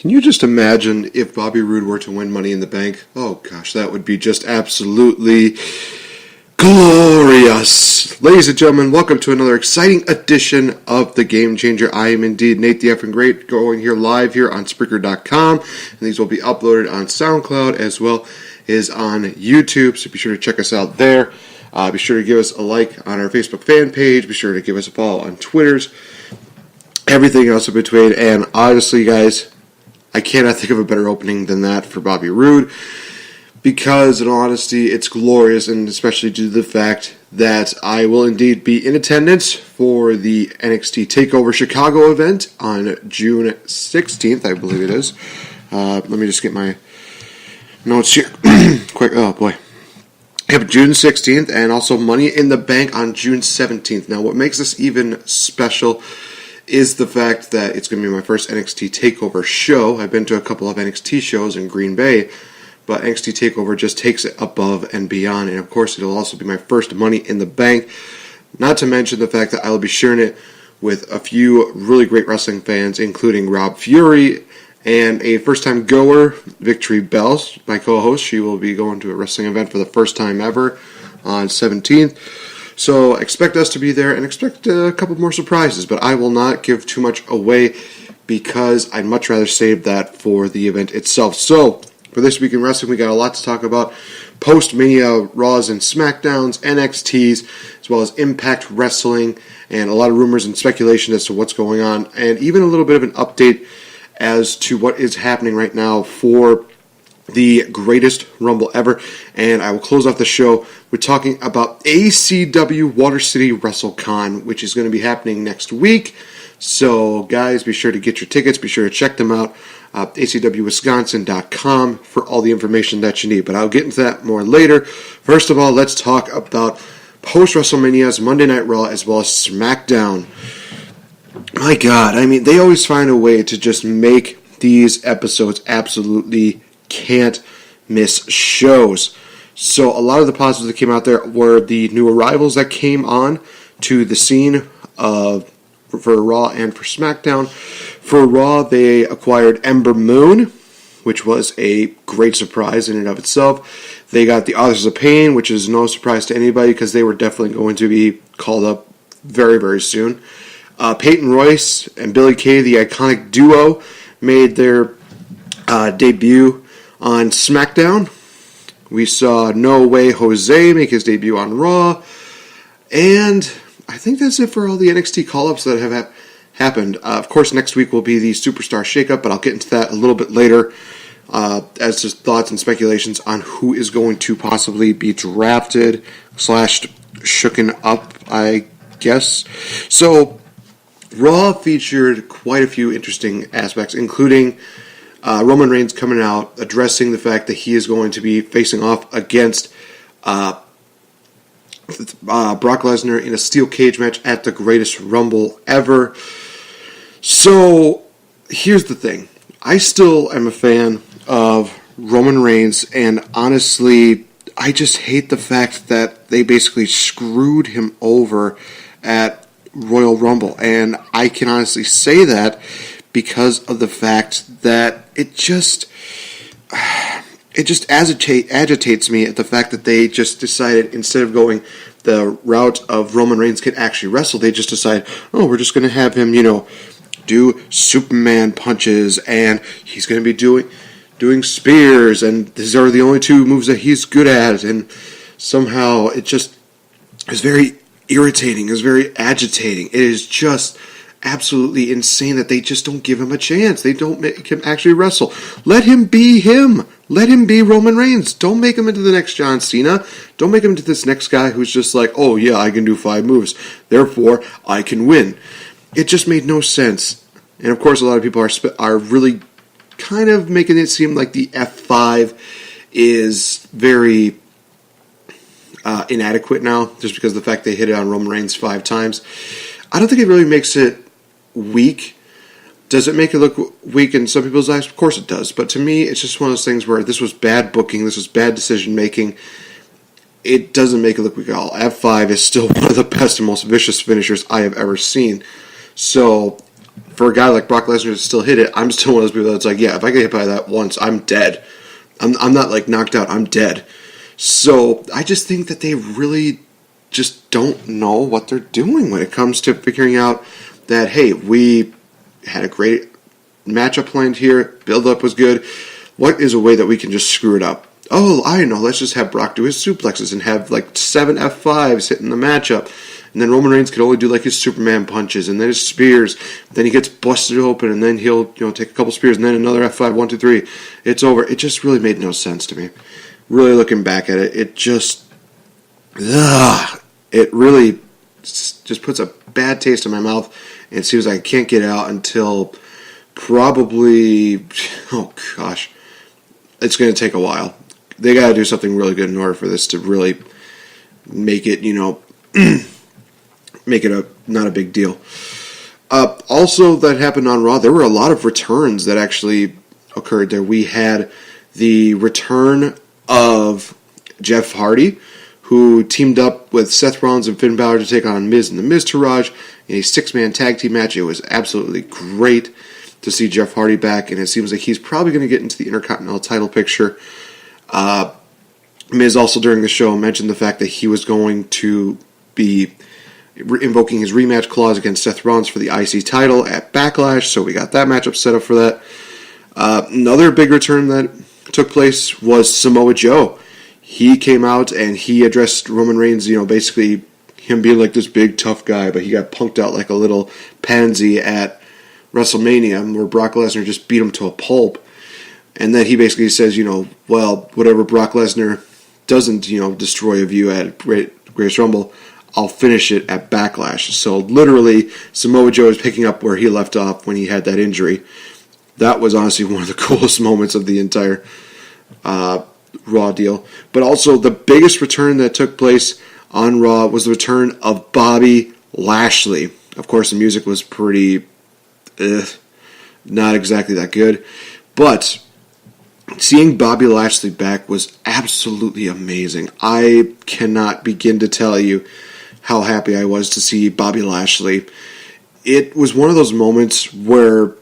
Can you just imagine if Bobby Roode were to win Money in the Bank? Oh gosh, that would be just absolutely glorious. Ladies and gentlemen, welcome to another exciting edition of The Game Changer. I am indeed Nate the Effing Great, going here live here on Spreaker.com, and these will be uploaded on SoundCloud as well as on YouTube, so be sure to check us out there. Be sure to give us a like on our Facebook fan page. Be sure to give us a follow on Twitters. Everything else in between. And honestly, guys, I cannot think of a better opening than that for Bobby Roode, because in all honesty, it's glorious, and especially due to the fact that I will indeed be in attendance for the NXT TakeOver Chicago event on June 16th, I believe it is. Let me just get my notes here quick. Oh boy. We have June 16th and also Money in the Bank on June 17th. Now, what makes this even special is the fact that it's going to be my first NXT TakeOver show. I've been to a couple of NXT shows in Green Bay, but NXT TakeOver just takes it above and beyond. And of course, it'll also be my first Money in the Bank. Not to mention the fact that I will be sharing it with a few really great wrestling fans, including Rob Fury and a first-time goer, VicTori Bell, my co-host. She will be going to a wrestling event for the first time ever on 17th. So expect us to be there and expect a couple more surprises, but I will not give too much away because I'd much rather save that for the event itself. So for this week in wrestling, we got a lot to talk about. Post-Mania Raws and SmackDowns, NXTs, as well as Impact Wrestling, and a lot of rumors and speculation as to what's going on, and even a little bit of an update as to what is happening right now for the greatest Rumble ever. And I will close off the show with talking about ACW Watercity WrestleCon, which is going to be happening next week. So guys, be sure to get your tickets, be sure to check them out, acwwisconsin.com for all the information that you need. But I'll get into that more later. First of all, let's talk about post-WrestleMania's Monday Night Raw as well as SmackDown. My God, I mean, they always find a way to just make these episodes absolutely can't miss shows. So a lot of the positives that came out there were the new arrivals that came on to the scene for Raw and for SmackDown. For Raw, they acquired Ember Moon, which was a great surprise in and of itself. They got the Authors of Pain, which is no surprise to anybody because they were definitely going to be called up very, very soon. Peyton Royce and Billie Kay, the iconic duo, made their debut on SmackDown. We saw No Way Jose make his debut on Raw. And I think that's it for all the NXT call-ups that have happened. Of course, next week will be the Superstar Shakeup, but I'll get into that a little bit later as just thoughts and speculations on who is going to possibly be drafted / shooken up, I guess. So, Raw featured quite a few interesting aspects, including Roman Reigns coming out, addressing the fact that he is going to be facing off against Brock Lesnar in a steel cage match at the greatest Rumble ever. So, here's the thing. I still am a fan of Roman Reigns, and honestly, I just hate the fact that they basically screwed him over at Royal Rumble, and I can honestly say that because of the fact that it just agitates me at the fact that they just decided, instead of going the route of Roman Reigns can actually wrestle, they just decided, oh, we're just going to have him, do Superman punches, and he's going to be doing spears, and these are the only two moves that he's good at, and somehow it just is very irritating. It's very agitating. It is just absolutely insane that they just don't give him a chance. They don't make him actually wrestle. Let him be him. Let him be Roman Reigns. Don't make him into the next John Cena. Don't make him into this next guy who's just like, oh yeah, I can do 5 moves, therefore I can win. It just made no sense. And of course, a lot of people are really kind of making it seem like the F5 is very inadequate now, just because of the fact they hit it on Roman Reigns 5 times. I don't think it really makes it weak. Does it make it look weak in some people's eyes? Of course it does. But to me, it's just one of those things where this was bad booking, this was bad decision making. It doesn't make it look weak at all. F5 is still one of the best and most vicious finishers I have ever seen. So for a guy like Brock Lesnar to still hit it, I'm still one of those people that's like, yeah, if I get hit by that once, I'm dead. I'm not like knocked out, I'm dead. So I just think that they really just don't know what they're doing when it comes to figuring out that, hey, we had a great matchup planned here, build-up was good. What is a way that we can just screw it up? Oh, I know, let's just have Brock do his suplexes and have like 7 F5s hitting the matchup. And then Roman Reigns could only do like his Superman punches and then his spears. Then he gets busted open and then he'll take a couple spears and then another F5, 1, 2, 3. It's over. It just really made no sense to me. Really looking back at it, it just, it really just puts a bad taste in my mouth. And it seems like I can't get out until probably, oh gosh, it's going to take a while. They got to do something really good in order for this to really make it, make it not a big deal. Also, that happened on Raw. There were a lot of returns that actually occurred there. We had the return of Jeff Hardy, who teamed up with Seth Rollins and Finn Balor to take on Miz and the Miz Taraj in a 6-man tag team match. It was absolutely great to see Jeff Hardy back, and it seems like he's probably going to get into the Intercontinental title picture. Miz also during the show mentioned the fact that he was going to be invoking his rematch clause against Seth Rollins for the IC title at Backlash, so we got that matchup set up for that. Another big return that took place was Samoa Joe. He came out and he addressed Roman Reigns, basically him being like this big tough guy, but he got punked out like a little pansy at WrestleMania, where Brock Lesnar just beat him to a pulp. And then he basically says, well, whatever Brock Lesnar doesn't, destroy of you at Greatest Rumble, I'll finish it at Backlash. So literally, Samoa Joe is picking up where he left off when he had that injury. That was honestly one of the coolest moments of the entire Raw deal. But also, the biggest return that took place on Raw was the return of Bobby Lashley. Of course, the music was pretty, not exactly that good. But seeing Bobby Lashley back was absolutely amazing. I cannot begin to tell you how happy I was to see Bobby Lashley. It was one of those moments where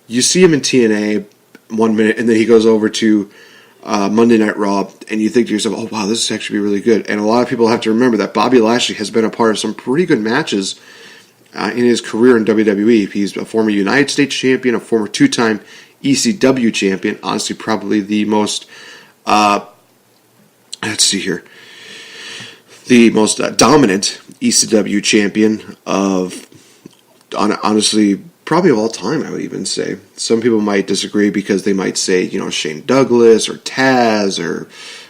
you see him in TNA 1 minute, and then he goes over to Monday Night Raw, and you think to yourself, oh wow, this is actually really good. And a lot of people have to remember that Bobby Lashley has been a part of some pretty good matches in his career in WWE. He's a former United States champion, a former 2-time ECW champion, honestly probably the most, the most dominant ECW champion of, honestly, probably of all time, I would even say. Some people might disagree because they might say, Shane Douglas or Taz or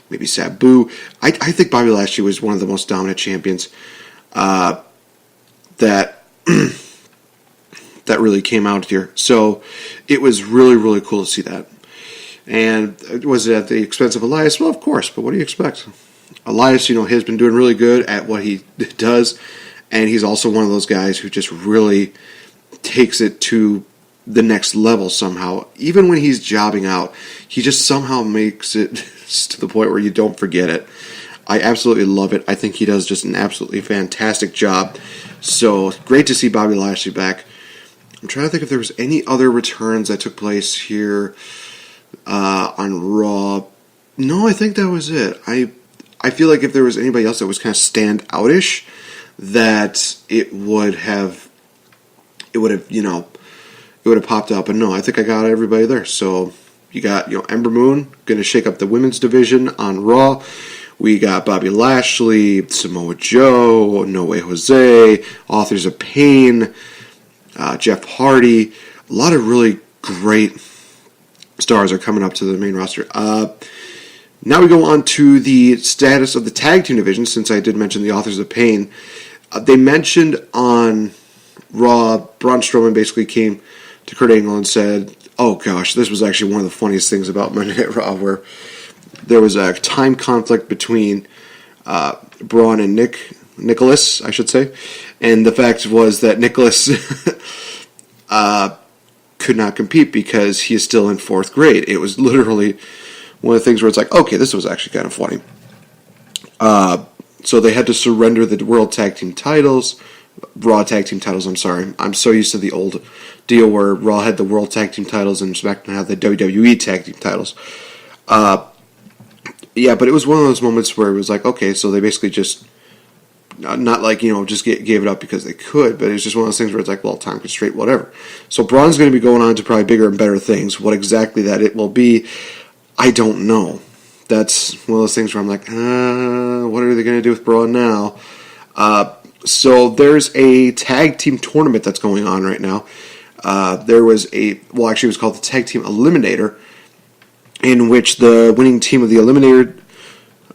maybe Sabu. I think Bobby Lashley was one of the most dominant champions that that really came out here. So it was really, really cool to see that. And was it at the expense of Elias? Well, of course, but what do you expect? Elias, has been doing really good at what he does, and he's also one of those guys who just really takes it to the next level somehow. Even when he's jobbing out, he just somehow makes it to the point where you don't forget it. I absolutely love it. I think he does just an absolutely fantastic job. So, great to see Bobby Lashley back. I'm trying to think if there was any other returns that took place here on Raw. No, I think that was it. I feel like if there was anybody else that was kind of stand-out-ish, that it would have popped up. But no, I think I got everybody there. So you got, Ember Moon going to shake up the women's division on Raw. We got Bobby Lashley, Samoa Joe, No Way Jose, Authors of Pain, Jeff Hardy. A lot of really great stars are coming up to the main roster. Now we go on to the status of the tag team division, since I did mention the Authors of Pain. They mentioned on Raw, Braun Strowman basically came to Kurt Angle and said, oh gosh, this was actually one of the funniest things about Monday Night Raw, where there was a time conflict between Braun and Nicholas, I should say. And the fact was that Nicholas could not compete because he is still in 4th grade. It was literally one of the things where it's like, okay, this was actually kind of funny. So they had to surrender the World Tag Team titles. Raw Tag Team titles, I'm sorry. I'm so used to the old deal where Raw had the World Tag Team titles and SmackDown had the WWE Tag Team titles. Yeah, but it was one of those moments where it was like, okay, so they basically just, not like, just gave it up because they could, but it was just one of those things where it's like, well, time constraint, whatever. So Braun's going to be going on to probably bigger and better things. What exactly that it will be, I don't know. That's one of those things where I'm like, what are they going to do with Braun now? So there's a tag team tournament that's going on right now. There was it was called the Tag Team Eliminator, in which the winning team of the Eliminator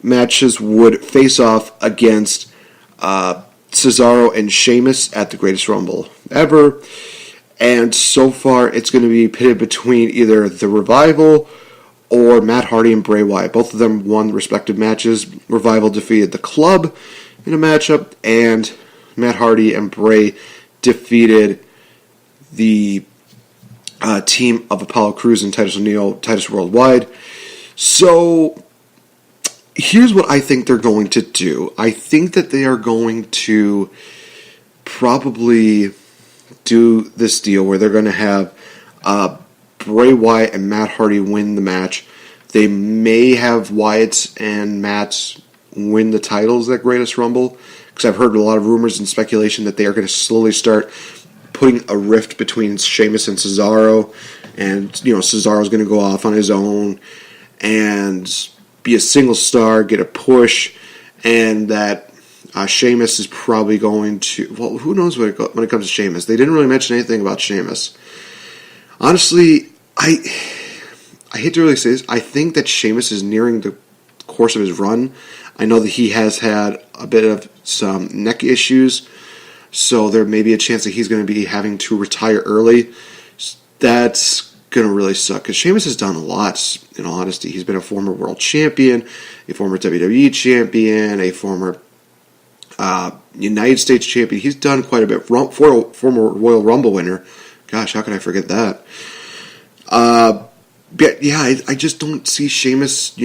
matches would face off against Cesaro and Sheamus at the Greatest Rumble ever. And so far, it's going to be pitted between either the Revival or Matt Hardy and Bray Wyatt. Both of them won respective matches. Revival defeated the Club in a matchup, and Matt Hardy and Bray defeated the team of Apollo Crews and Titus O'Neil, Titus Worldwide. So here's what I think they're going to do. I think that they are going to probably do this deal where they're going to have Bray Wyatt and Matt Hardy win the match. They may have Wyatt and Matt win the titles at Greatest Rumble, because I've heard a lot of rumors and speculation that they are going to slowly start putting a rift between Sheamus and Cesaro, and Cesaro's going to go off on his own and be a single star, get a push, and that Sheamus is probably going to... Well, who knows when it comes to Sheamus? They didn't really mention anything about Sheamus. Honestly, I hate to really say this. I think that Sheamus is nearing the course of his run. I know that he has had a bit of some neck issues, so there may be a chance that he's going to be having to retire early. That's going to really suck, because Sheamus has done a lot, in all honesty. He's been a former world champion, a former WWE champion, a former United States champion. He's done quite a bit. Former Royal Rumble winner. Gosh, how could I forget that? But yeah, I just don't see Sheamus,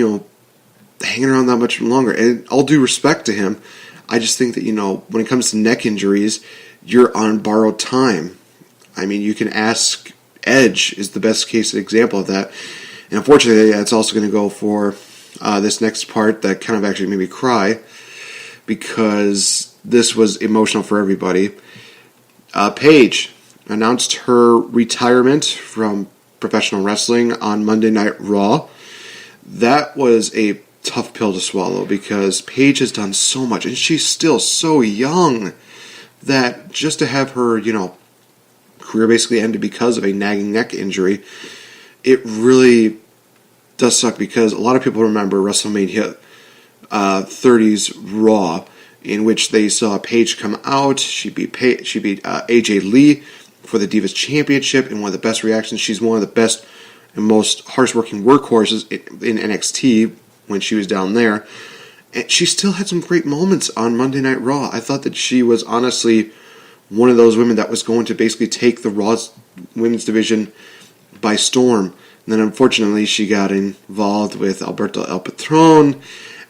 hanging around that much longer. And all due respect to him, I just think that, when it comes to neck injuries, you're on borrowed time. I mean, you can ask Edge is the best case example of that. And unfortunately, that's also going to go for this next part that kind of actually made me cry, because this was emotional for everybody. Paige announced her retirement from professional wrestling on Monday Night Raw. That was a tough pill to swallow, because Paige has done so much, and she's still so young, that just to have her, career basically ended because of a nagging neck injury, it really does suck, because a lot of people remember WrestleMania 30's Raw, in which they saw Paige come out. She beat AJ Lee for the Divas Championship in one of the best reactions. She's one of the best and most hardest-working workhorses in NXT when she was down there. And she still had some great moments on Monday Night Raw. I thought that she was honestly one of those women that was going to basically take the Raw women's division by storm. And then unfortunately she got involved with Alberto El Patron,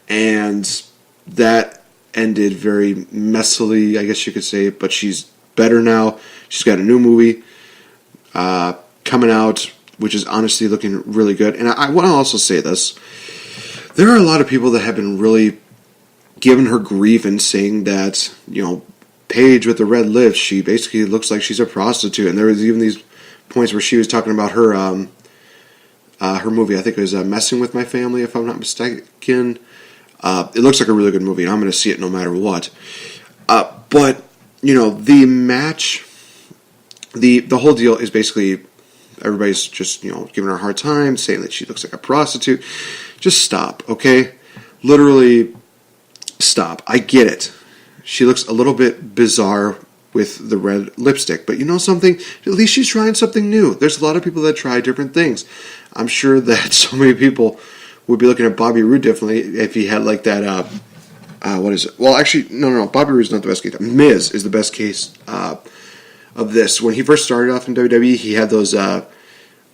and that ended very messily, I guess you could say, but she's better now. She's got a new movie coming out, which is honestly looking really good. And I want to also say this. There are a lot of people that have been really giving her grief and saying that, Paige with the red lips, she basically looks like she's a prostitute. And there was even these points where she was talking about her her movie. I think it was Messing with My Family, if I'm not mistaken. It looks like a really good movie, and I'm going to see it no matter what. But, the match, the whole deal is basically everybody's just, giving her a hard time, saying that she looks like a prostitute. Just stop, okay? Literally, stop. I get it. She looks a little bit bizarre with the red lipstick, but you know something? At least she's trying something new. There's a lot of people that try different things. I'm sure that so many people would be looking at Bobby Roode differently if he had like that, what is it? Well, actually, no, Bobby Roode's not the best case. Miz is the best case of this. When he first started off in WWE, he had those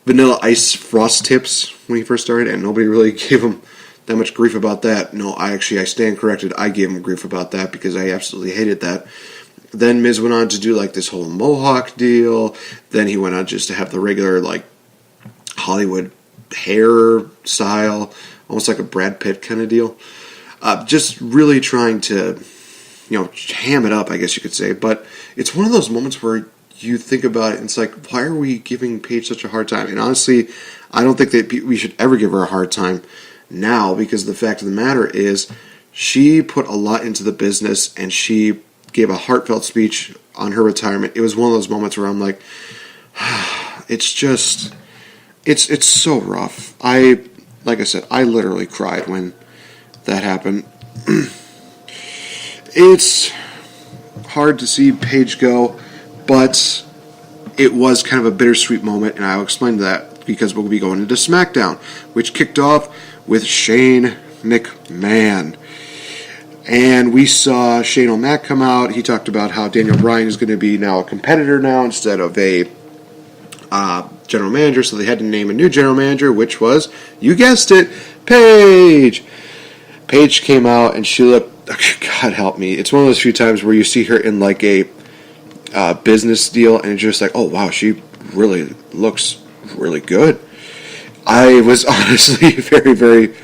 Vanilla Ice frost tips when he first started, and nobody really gave him that much grief about that. No, I stand corrected. I gave him grief about that because I absolutely hated that. Then Miz went on to do like this whole mohawk deal. Then he went on just to have the regular like Hollywood hair style, almost like a Brad Pitt kind of deal. Just really trying to, ham it up, I guess you could say. But it's one of those moments where you think about it and it's like, why are we giving Paige such a hard time? And honestly, I don't think that we should ever give her a hard time now, because the fact of the matter is she put a lot into the business and she gave a heartfelt speech on her retirement. It was one of those moments where I'm like, it's just, it's so rough. Like I said, I literally cried when that happened. It's hard to see Paige go, but it was kind of a bittersweet moment, and I'll explain that because we'll be going into SmackDown, which kicked off with Shane McMahon. And we saw Shane O'Mac come out. He talked about how Daniel Bryan is going to be now a competitor now instead of a general manager, so they had to name a new general manager, which was, you guessed it, Paige. Paige came out, and she looked, God help me, it's one of those few times where you see her in like a business deal, and it's just like, oh wow, she really looks really good. I was honestly very, very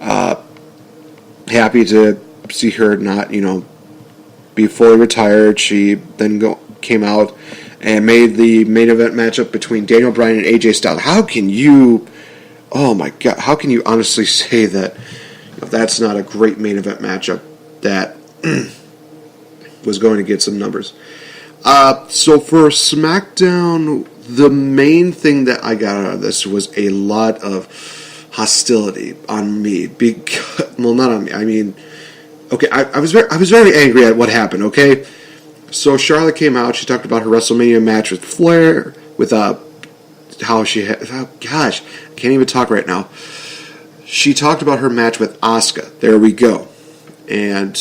happy to see her not, be fully retired. She then came out and made the main event matchup between Daniel Bryan and AJ Styles. How can you, oh my God, how can you honestly say that that's not a great main event matchup that was going to get some numbers? So for SmackDown, the main thing that I got out of this was a lot of hostility on me. Well, not on me. I mean, okay, I was very angry at what happened. Okay, so Charlotte came out. She talked about her WrestleMania match with Flair, with how she had. Oh gosh, I can't even talk right now. She talked about her match with Asuka. There we go, and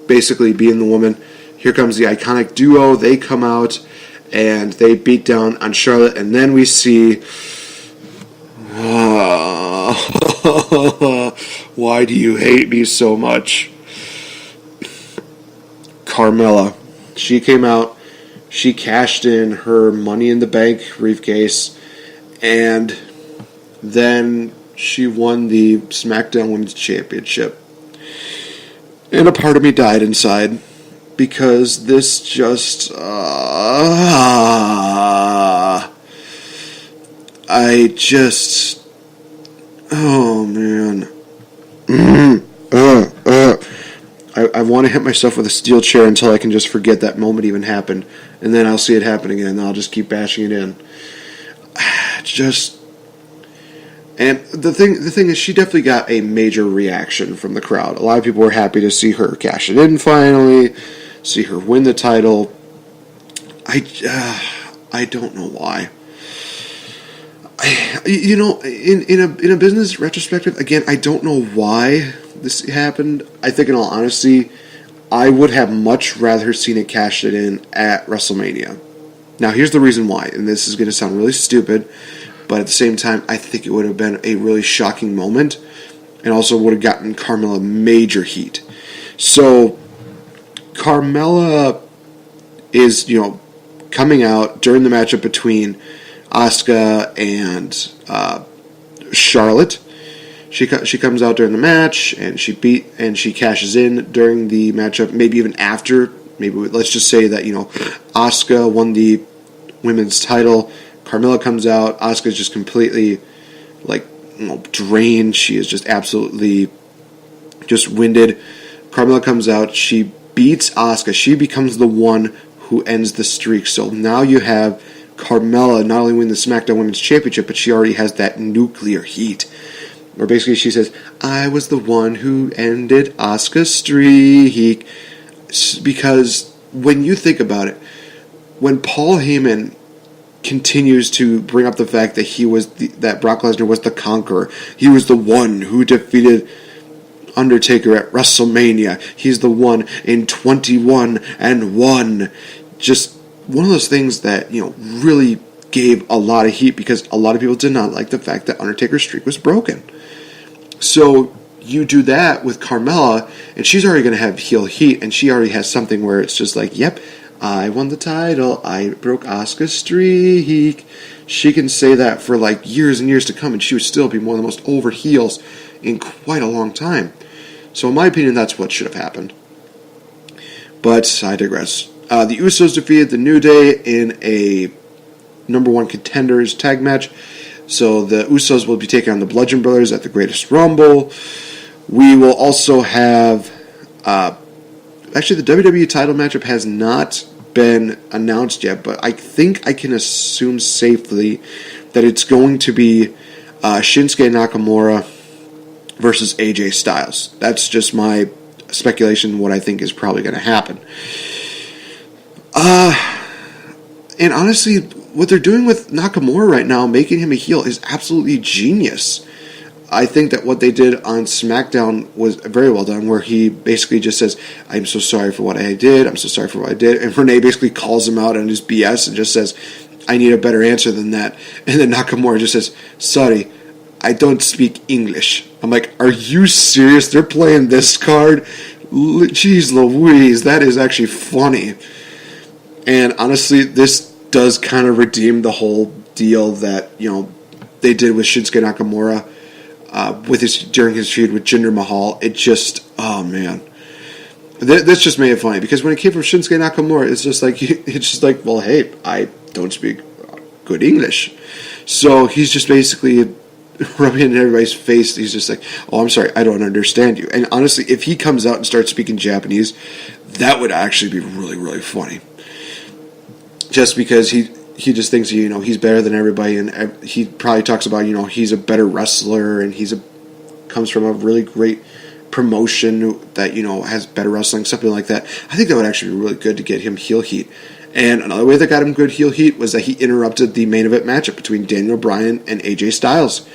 basically being the woman. Here comes the iconic duo. They come out and they beat down on Charlotte, and then we see. Why do you hate me so much? Carmella. She came out. She cashed in her Money in the Bank briefcase, and then she won the SmackDown Women's Championship. And a part of me died inside, because this just... Oh, man. I want to hit myself with a steel chair until I can just forget that moment even happened. And then I'll see it happen again, and I'll just keep bashing it in. And the thing is, she definitely got a major reaction from the crowd. A lot of people were happy to see her cash it in finally, see her win the title. I don't know why. In a business retrospective, again, I don't know why this happened. I think, in all honesty, I would have much rather seen it cashed it in at WrestleMania. Now, here's the reason why, and this is going to sound really stupid, but at the same time, I think it would have been a really shocking moment, and also would have gotten Carmella major heat. So, Carmella is, coming out during the matchup between Asuka and Charlotte. She comes out during the match, and she cashes in during the matchup, maybe even after. Maybe let's just say that, Asuka won the women's title. Carmella comes out. Asuka's just completely, drained. She is just absolutely just winded. Carmella comes out. She beats Asuka. She becomes the one who ends the streak. So now you have Carmella not only win the SmackDown Women's Championship, but she already has that nuclear heat. Where basically she says, I was the one who ended Asuka's streak. Because when you think about it, when Paul Heyman continues to bring up the fact that that Brock Lesnar was the conqueror, he was the one who defeated Undertaker at WrestleMania, he's the one in 21-1. Just one of those things that, really gave a lot of heat, because a lot of people did not like the fact that Undertaker's streak was broken. So you do that with Carmella, and she's already going to have heel heat, and she already has something where it's just like, yep, I won the title, I broke Asuka's streak. She can say that for like years and years to come, and she would still be one of the most over heels in quite a long time. So in my opinion, that's what should have happened. But I digress. The Usos defeated the New Day in a number one contenders tag match. So the Usos will be taking on the Bludgeon Brothers at the Greatest Rumble. We will also have... actually, the WWE title matchup has not been announced yet, but I think I can assume safely that it's going to be Shinsuke Nakamura versus AJ Styles. That's just my speculation, what I think is probably going to happen. And honestly, what they're doing with Nakamura right now, making him a heel, is absolutely genius. I think that what they did on SmackDown was very well done, where he basically just says, I'm so sorry for what I did, I'm so sorry for what I did, and Renee basically calls him out on his BS and just says, I need a better answer than that. And then Nakamura just says, sorry, I don't speak English. I'm like, are you serious? They're playing this card? Jeez Louise, that is actually funny. And honestly, this does kind of redeem the whole deal that, they did with Shinsuke Nakamura during his feud with Jinder Mahal. It just, oh man. This just made it funny, because when it came from Shinsuke Nakamura, it's just like, well, hey, I don't speak good English. So he's just basically rubbing it in everybody's face. He's just like, oh, I'm sorry, I don't understand you. And honestly, if he comes out and starts speaking Japanese, that would actually be really, really funny. Just because he just thinks, he's better than everybody, and he probably talks about, he's a better wrestler, and comes from a really great promotion that, has better wrestling, something like that. I think that would actually be really good to get him heel heat. And another way that got him good heel heat was that he interrupted the main event matchup between Daniel Bryan and AJ Styles.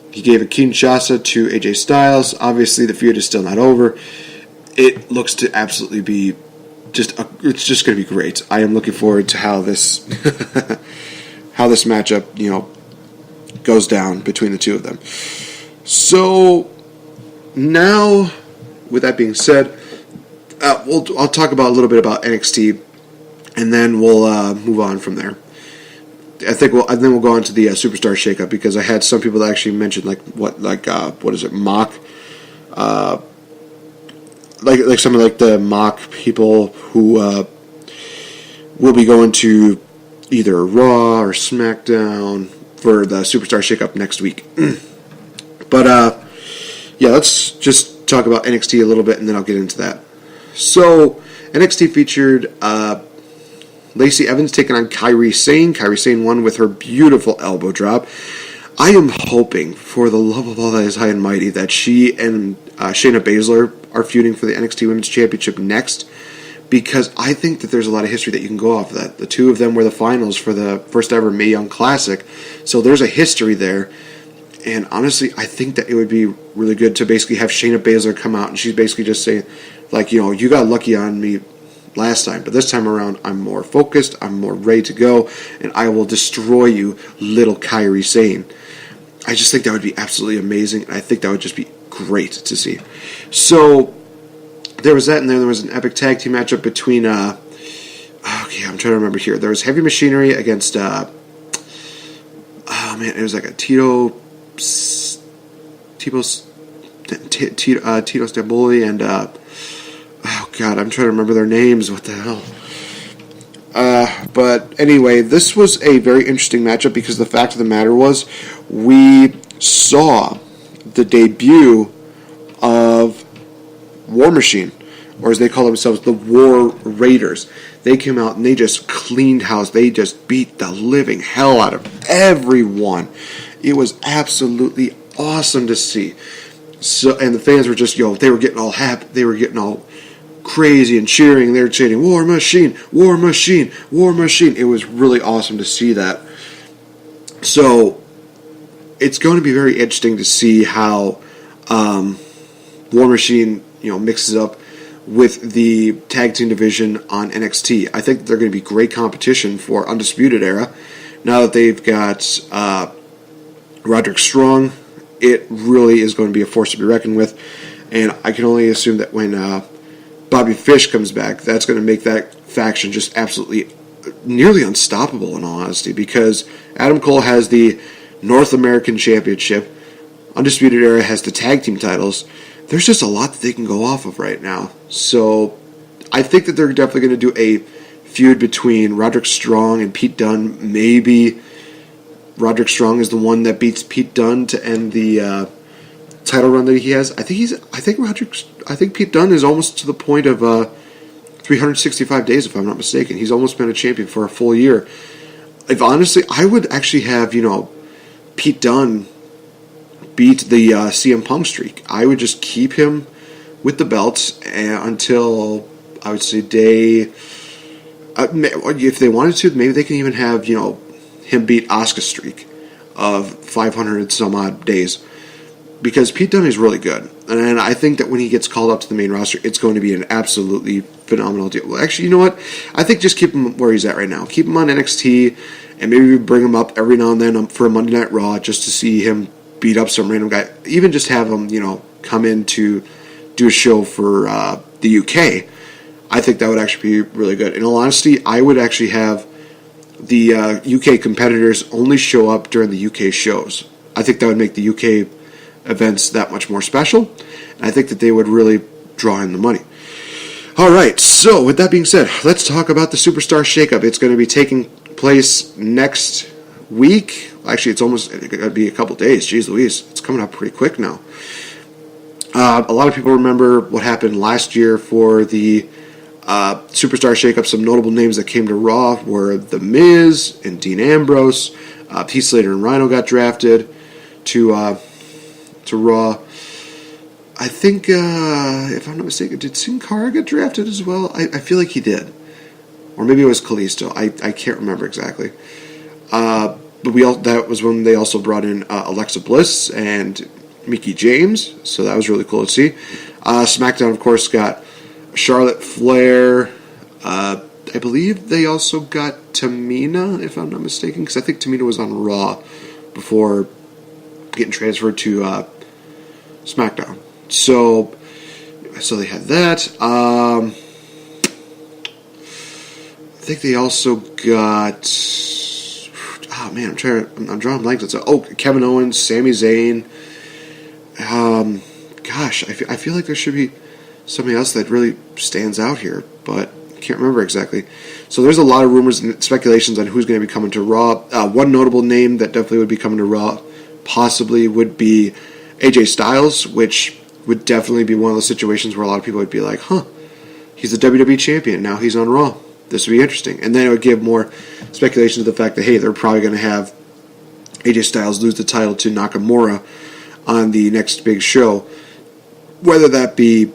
He gave a Kinshasa to AJ Styles. Obviously, the feud is still not over. It looks to absolutely be it's just going to be great. I am looking forward to how this matchup, goes down between the two of them. So now, with that being said, I'll talk about a little bit about NXT, and then we'll move on from there. I think then we'll go on to the Superstar Shakeup, because I had some people that actually mentioned what is it, mock. Like some of the mock people who will be going to either Raw or SmackDown for the Superstar Shakeup next week. But let's just talk about NXT a little bit, and then I'll get into that. So NXT featured Lacey Evans taking on Kairi Sane. Kairi Sane won with her beautiful elbow drop. I am hoping, for the love of all that is high and mighty, that she and Shayna Baszler are feuding for the NXT Women's Championship next, because I think that there's a lot of history that you can go off of that. The two of them were the finals for the first ever Mae Young Classic, so there's a history there. And honestly, I think that it would be really good to basically have Shayna Baszler come out, and she's basically just saying, you got lucky on me last time, but this time around, I'm more focused, I'm more ready to go, and I will destroy you, little Kairi Sane. I just think that would be absolutely amazing, and I think that would just be great to see. So there was that, and then there was an epic tag team matchup between I'm trying to remember here. There was Heavy Machinery against it was like a Tito Stamboli and I'm trying to remember their names. What the hell? But anyway, this was a very interesting matchup, because the fact of the matter was, we saw the debut of War Machine, or as they call themselves, the War Raiders. They came out and they just cleaned house. They just beat the living hell out of everyone. It was absolutely awesome to see. So, and the fans were just, they were getting all happy. They were getting all crazy and cheering. They were chanting, War Machine, War Machine, War Machine. It was really awesome to see that. So it's going to be very interesting to see how War Machine, mixes up with the tag team division on NXT. I think they're going to be great competition for Undisputed Era. Now that they've got Roderick Strong, it really is going to be a force to be reckoned with. And I can only assume that when Bobby Fish comes back, that's going to make that faction just absolutely nearly unstoppable, in all honesty, because Adam Cole has the North American Championship, Undisputed Era has the tag team titles. There's just a lot that they can go off of right now. So I think that they're definitely going to do a feud between Roderick Strong and Pete Dunne. Maybe Roderick Strong is the one that beats Pete Dunne to end the title run that he has. I think Pete Dunne is almost to the point of 365 days, if I'm not mistaken. He's almost been a champion for a full year. If honestly, I would actually have Pete Dunne beat the CM Punk streak. I would just keep him with the belts until I would say day. If they wanted to, maybe they can even have him beat Asuka's streak of 500 some odd days, because Pete Dunne is really good, and I think that when he gets called up to the main roster, it's going to be an absolutely phenomenal deal. Well, actually, you know what? I think just keep him where he's at right now. Keep him on NXT, and maybe bring him up every now and then for a Monday Night Raw just to see him beat up some random guy. Even just have him, come in to do a show for the UK. I think that would actually be really good. In all honesty, I would actually have the UK competitors only show up during the UK shows. I think that would make the UK events that much more special, and I think that they would really draw in the money. All right, so with that being said, let's talk about the Superstar Shakeup. It's going to be taking place next week. Actually, it's going to be a couple days. Jeez Louise, it's coming up pretty quick now. A lot of people remember what happened last year for the Superstar Shakeup. Some notable names that came to Raw were The Miz and Dean Ambrose. Heath Slater and Rhino got drafted to Raw. I think, if I'm not mistaken, did Sin Cara get drafted as well? I feel like he did. Or maybe it was Kalisto. I can't remember exactly. But that was when they also brought in Alexa Bliss and Mickie James, so that was really cool to see. SmackDown, of course, got Charlotte Flair. I believe they also got Tamina, if I'm not mistaken, because I think Tamina was on Raw before getting transferred to SmackDown. So they had that. I think they also got. Oh man, I'm drawing blanks. Kevin Owens, Sami Zayn. I feel like there should be something else that really stands out here, but I can't remember exactly. So there's a lot of rumors and speculations on who's going to be coming to Raw. One notable name that definitely would be coming to Raw possibly would be AJ Styles, which would definitely be one of those situations where a lot of people would be like, he's the WWE champion, now he's on Raw. This would be interesting. And then it would give more speculation to the fact that, hey, they're probably going to have AJ Styles lose the title to Nakamura on the next big show, whether that be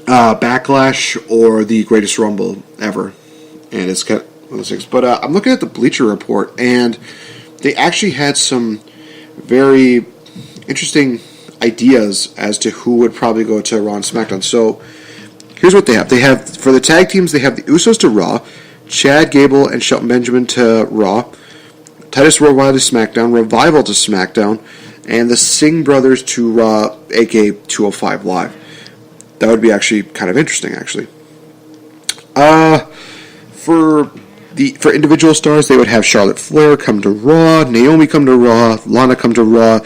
Backlash or the Greatest Rumble ever. And it's kind of one of those things. But I'm looking at the Bleacher Report, and they actually had some very interesting ideas as to who would probably go to Raw and SmackDown. So here's what they have. They have, for the tag teams, they have the Usos to Raw, Chad Gable and Shelton Benjamin to Raw, Titus Worldwide to SmackDown, Revival to SmackDown, and the Singh Brothers to Raw, aka 205 Live. That would be actually kind of interesting, actually. For individual stars, they would have Charlotte Flair come to Raw, Naomi come to Raw, Lana come to Raw,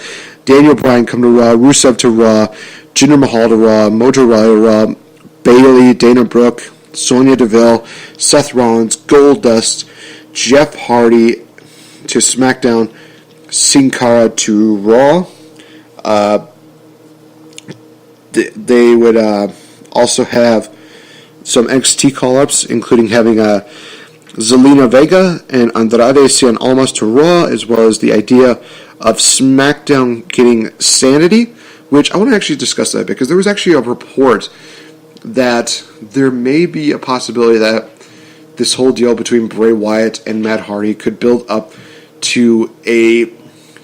Daniel Bryan come to Raw, Rusev to Raw, Jinder Mahal to Raw, Mojo Rawley to Raw, Bayley, Dana Brooke, Sonya Deville, Seth Rollins, Goldust, Jeff Hardy to SmackDown, Sin Cara to Raw. They would also have some NXT call-ups, including having Zelina Vega and Andrade Cien Almas to Raw, as well as the idea of SmackDown getting Sanity, which I want to actually discuss that because there was actually a report that there may be a possibility that this whole deal between Bray Wyatt and Matt Hardy could build up to a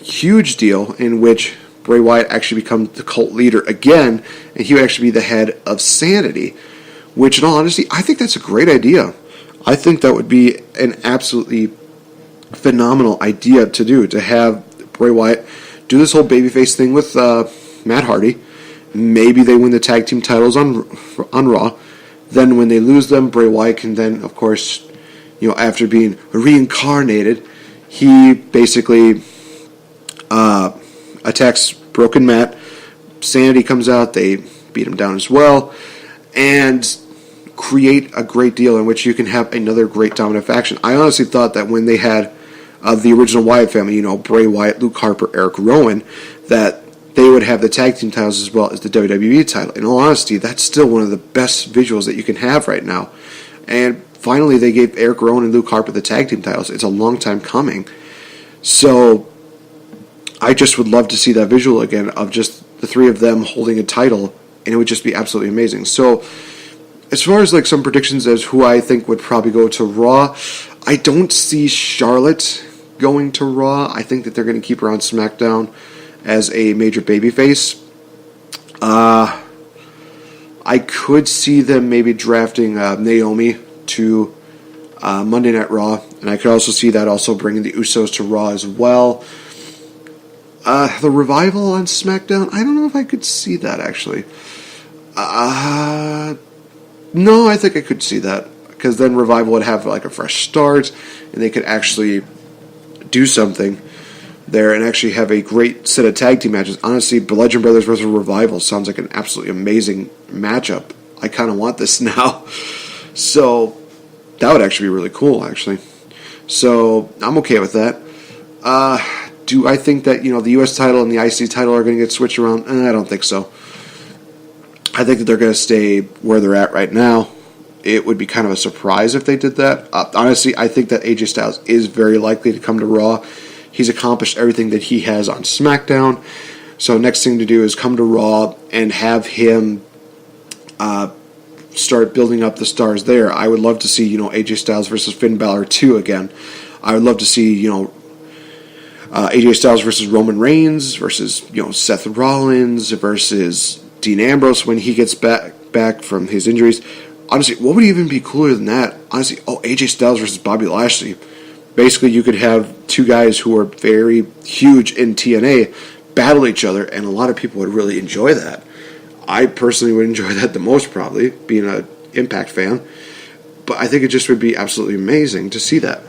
huge deal in which Bray Wyatt actually becomes the cult leader again, and he would actually be the head of Sanity, which in all honesty, I think that's a great idea. I think that would be an absolutely phenomenal idea to do, to have Bray Wyatt do this whole babyface thing with Matt Hardy. maybe they win the tag team titles on Raw. Then when they lose them, Bray Wyatt can then, of course, after being reincarnated, he basically attacks Broken Matt. Sanity comes out, they beat him down as well, and create a great deal in which you can have another great dominant faction. I honestly thought that when they had the original Wyatt family, Bray Wyatt, Luke Harper, Eric Rowan, that they would have the tag team titles as well as the WWE title. In all honesty, that's still one of the best visuals that you can have right now. And finally, they gave Eric Rowan and Luke Harper the tag team titles. It's a long time coming. So I just would love to see that visual again of just the three of them holding a title, and it would just be absolutely amazing. So as far as some predictions as who I think would probably go to Raw, I don't see Charlotte going to Raw. I think that they're going to keep her on SmackDown as a major babyface. I could see them maybe drafting Naomi to Monday Night Raw, and I could also see that also bringing the Usos to Raw as well. The Revival on SmackDown, I don't know if I could see that actually. No, I think I could see that, because then Revival would have a fresh start, and they could actually do something there and actually have a great set of tag team matches. Honestly, Bludgeon Brothers versus Revival sounds like an absolutely amazing matchup. I kind of want this now. So that would actually be really cool, actually. So I'm okay with that. Do I think that the U.S. title and the IC title are going to get switched around? I don't think so. I think that they're going to stay where they're at right now. It would be kind of a surprise if they did that. Honestly, I think that AJ Styles is very likely to come to Raw. He's accomplished everything that he has on SmackDown. So next thing to do is come to Raw and have him start building up the stars there. I would love to see, AJ Styles versus Finn Balor 2 again. I would love to see, AJ Styles versus Roman Reigns versus, Seth Rollins versus Dean Ambrose when he gets back from his injuries. Honestly, what would even be cooler than that? Honestly, AJ Styles versus Bobby Lashley. Basically, you could have two guys who are very huge in TNA battle each other, and a lot of people would really enjoy that. I personally would enjoy that the most, probably, being an Impact fan. But I think it just would be absolutely amazing to see that.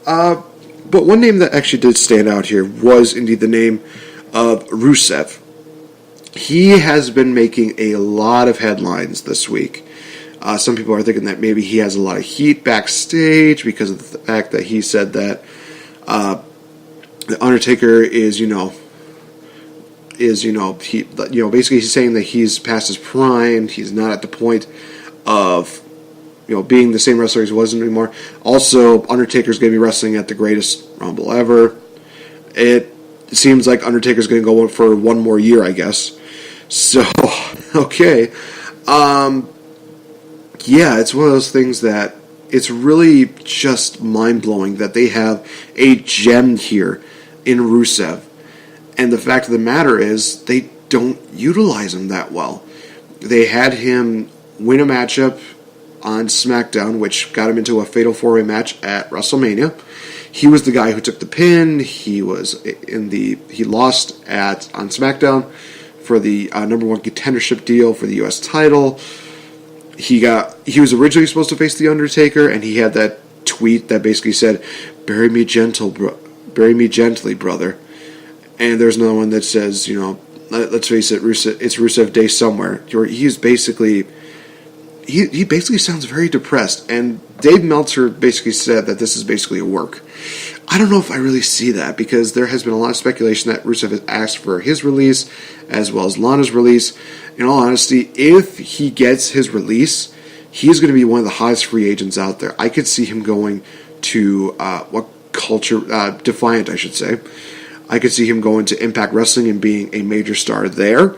But one name that actually did stand out here was indeed the name of Rusev. He has been making a lot of headlines this week. Some people are thinking that maybe he has a lot of heat backstage because of the fact that he said that the Undertaker is basically he's saying that he's past his prime. He's not at the point of being the same wrestler as he was anymore. Also, Undertaker's going to be wrestling at the Greatest Rumble ever. It seems like Undertaker's going to go for one more year, I guess. So, okay. Yeah, it's one of those things that it's really just mind-blowing that they have a gem here in Rusev. And the fact of the matter is, they don't utilize him that well. They had him win a matchup on SmackDown, which got him into a Fatal 4-Way match at WrestleMania. He was the guy who took the pin. He lost on SmackDown for the number one contendership deal for the U.S. title. He was originally supposed to face the Undertaker, and he had that tweet that basically said, bury me gently, brother." And there's another one that says, let's face it, it's Rusev Day somewhere. He's basically, he basically sounds very depressed. And Dave Meltzer basically said that this is basically a work. I don't know if I really see that, because there has been a lot of speculation that Rusev has asked for his release as well as Lana's release. In all honesty, if he gets his release, he's going to be one of the hottest free agents out there. I could see him going to Defiant, I should say. I could see him going to Impact Wrestling and being a major star there.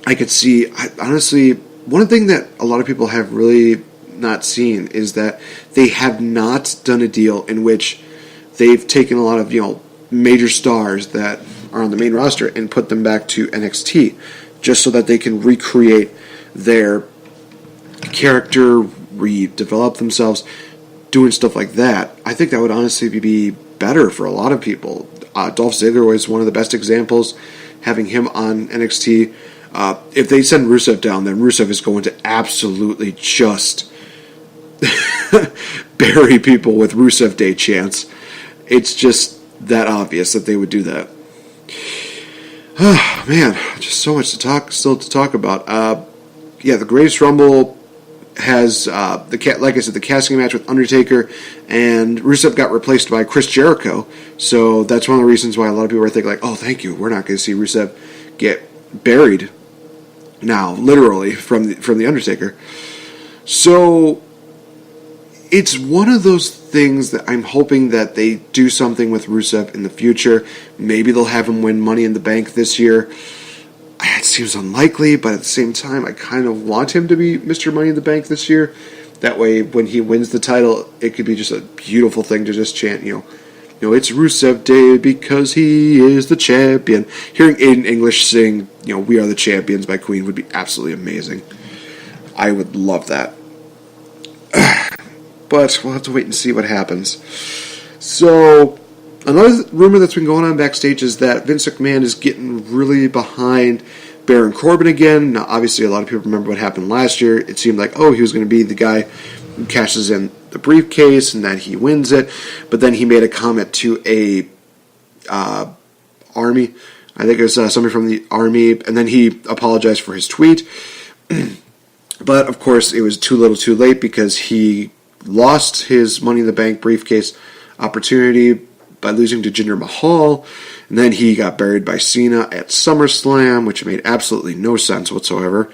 I could see, honestly, one thing that a lot of people have really not seen is that they have not done a deal in which they've taken a lot of, major stars that are on the main roster and put them back to NXT just so that they can recreate their character, redevelop themselves, doing stuff like that. I think that would honestly be better for a lot of people. Dolph Ziggler was one of the best examples, having him on NXT. If they send Rusev down, then Rusev is going to absolutely just bury people with Rusev Day chants. It's just that obvious that they would do that. Oh, man, just so much still to talk about. The Greatest Rumble has like I said, the casting match with Undertaker, and Rusev got replaced by Chris Jericho. So that's one of the reasons why a lot of people are thinking, like, oh, thank you, we're not going to see Rusev get buried now, literally from the Undertaker. So it's one of those things that I'm hoping that they do something with Rusev in the future. Maybe they'll have him win Money in the Bank this year. It seems unlikely, but at the same time, I kind of want him to be Mr. Money in the Bank this year. That way, when he wins the title, it could be just a beautiful thing to just chant, it's Rusev Day because he is the champion. Hearing Aiden English sing, We Are the Champions by Queen would be absolutely amazing. I would love that. But we'll have to wait and see what happens. So, another rumor that's been going on backstage is that Vince McMahon is getting really behind Baron Corbin again. Now, obviously, a lot of people remember what happened last year. It seemed like, he was going to be the guy who cashes in the briefcase and that he wins it. But then he made a comment to a army. I think it was somebody from the army. And then he apologized for his tweet. But, of course, it was too little too late because he lost his Money in the Bank briefcase opportunity by losing to Jinder Mahal, and then he got buried by Cena at SummerSlam, which made absolutely no sense whatsoever.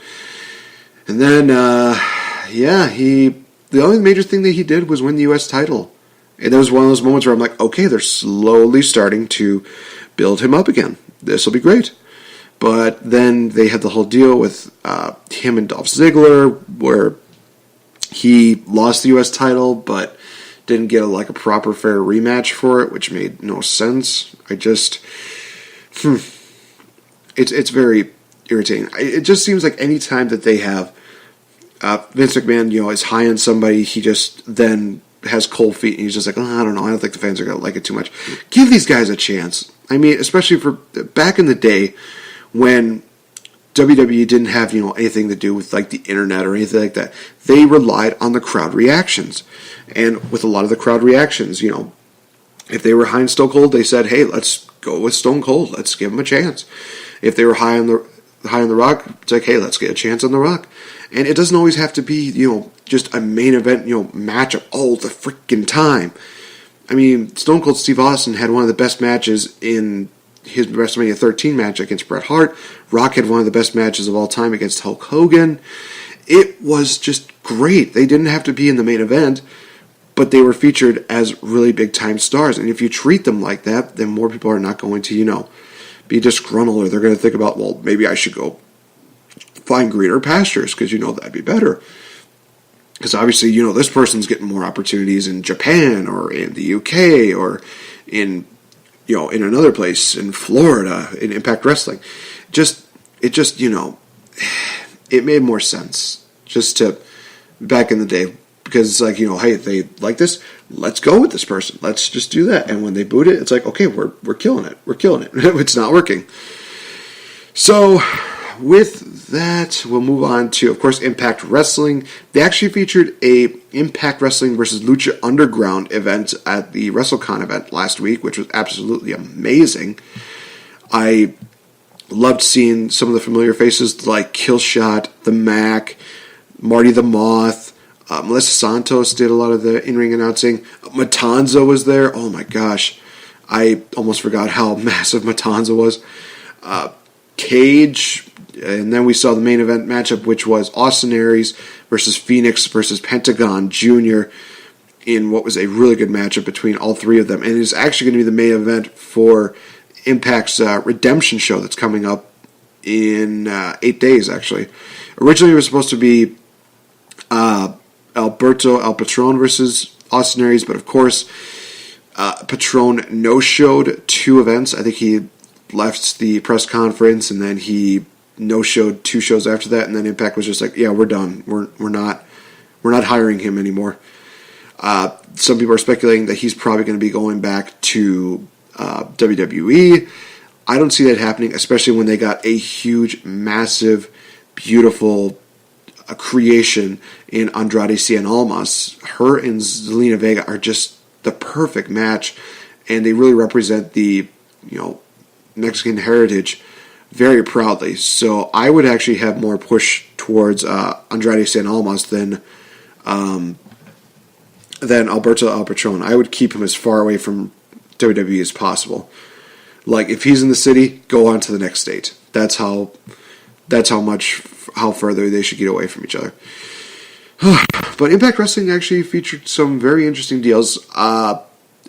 And then, the only major thing that he did was win the U.S. title. And that was one of those moments where I'm like, okay, they're slowly starting to build him up again. This will be great. But then they had the whole deal with him and Dolph Ziggler, where he lost the U.S. title, but didn't get a proper fair rematch for it, which made no sense. It's very irritating. It just seems like any time that they have Vince McMahon, is high on somebody, he just then has cold feet, and he's just like, I don't know, I don't think the fans are going to like it too much. Give these guys a chance. I mean, especially for back in the day when WWE didn't have, anything to do with, the internet or anything like that. They relied on the crowd reactions. And with a lot of the crowd reactions, if they were high on Stone Cold, they said, hey, let's go with Stone Cold. Let's give him a chance. If they were high on the Rock, it's like, hey, let's get a chance on the Rock. And it doesn't always have to be, just a main event, match of all the freaking time. I mean, Stone Cold Steve Austin had one of the best matches in his WrestleMania 13 match against Bret Hart. Rock had one of the best matches of all time against Hulk Hogan. It was just great. They didn't have to be in the main event, but they were featured as really big-time stars. And if you treat them like that, then more people are not going to, be disgruntled, or they're going to think about, well, maybe I should go find greener pastures, because, that'd be better. Because obviously, this person's getting more opportunities in Japan, or in the UK, or in another place, in Florida, in Impact Wrestling. It made more sense just to, back in the day, because it's like, hey, they like this, let's go with this person. Let's just do that. And when they boot it, it's like, okay, we're killing it. We're killing it. It's not working. So, with that, we'll move on to, of course, Impact Wrestling. They actually featured a Impact Wrestling versus Lucha Underground event at the WrestleCon event last week, which was absolutely amazing. I loved seeing some of the familiar faces like Killshot, The Mac, Marty the Moth. Melissa Santos did a lot of the in-ring announcing. Matanza was there. Oh my gosh. I almost forgot how massive Matanza was. Cage. And then we saw the main event matchup, which was Austin Aries versus Phoenix versus Pentagon Jr. in what was a really good matchup between all three of them. And it's actually going to be the main event for Impact's Redemption show that's coming up in 8 days, actually. Originally, it was supposed to be Alberto El Patron versus Austin Aries, but of course, Patron no-showed 2 events. I think he left the press conference, and then he no-showed 2 shows after that, and then Impact was just like, yeah, we're done. We're not hiring him anymore. Some people are speculating that he's probably going to be going back to WWE. I don't see that happening, especially when they got a huge, massive, beautiful creation in Andrade Cien Almas. Her and Zelina Vega are just the perfect match, and they really represent the Mexican heritage very proudly. So I would actually have more push towards Andrade Cien Almas than Alberto El Patron. I would keep him as far away from WWE as possible. Like, if he's in the city, go on to the next state. That's how further they should get away from each other. But Impact Wrestling actually featured some very interesting deals,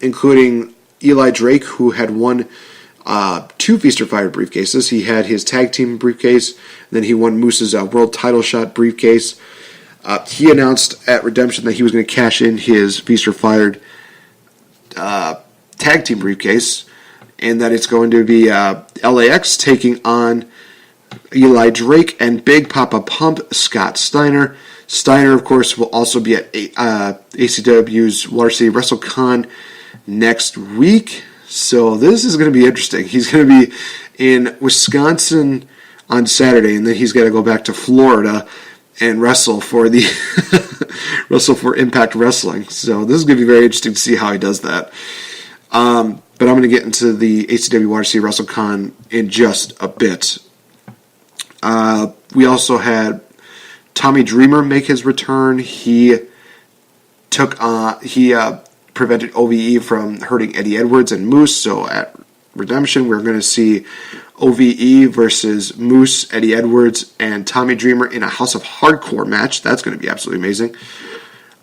including Eli Drake, who had won 2 Feast or Fire briefcases. He had his tag team briefcase, and then he won Moose's world title shot briefcase. He announced at Redemption that he was going to cash in his Feast or Fire tag team briefcase, and that it's going to be LAX taking on Eli Drake and Big Papa Pump Scott Steiner. Steiner, of course, will also be at ACW's Watercity WrestleCon next week. So this is going to be interesting. He's going to be in Wisconsin on Saturday, and then he's got to go back to Florida and wrestle for the Impact Wrestling. So this is going to be very interesting to see how he does that. But I'm going to get into the ACW Watercity WrestleCon in just a bit. We also had Tommy Dreamer make his return. He prevented OVE from hurting Eddie Edwards and Moose. So at Redemption, we're going to see OVE versus Moose, Eddie Edwards, and Tommy Dreamer in a House of Hardcore match. That's going to be absolutely amazing.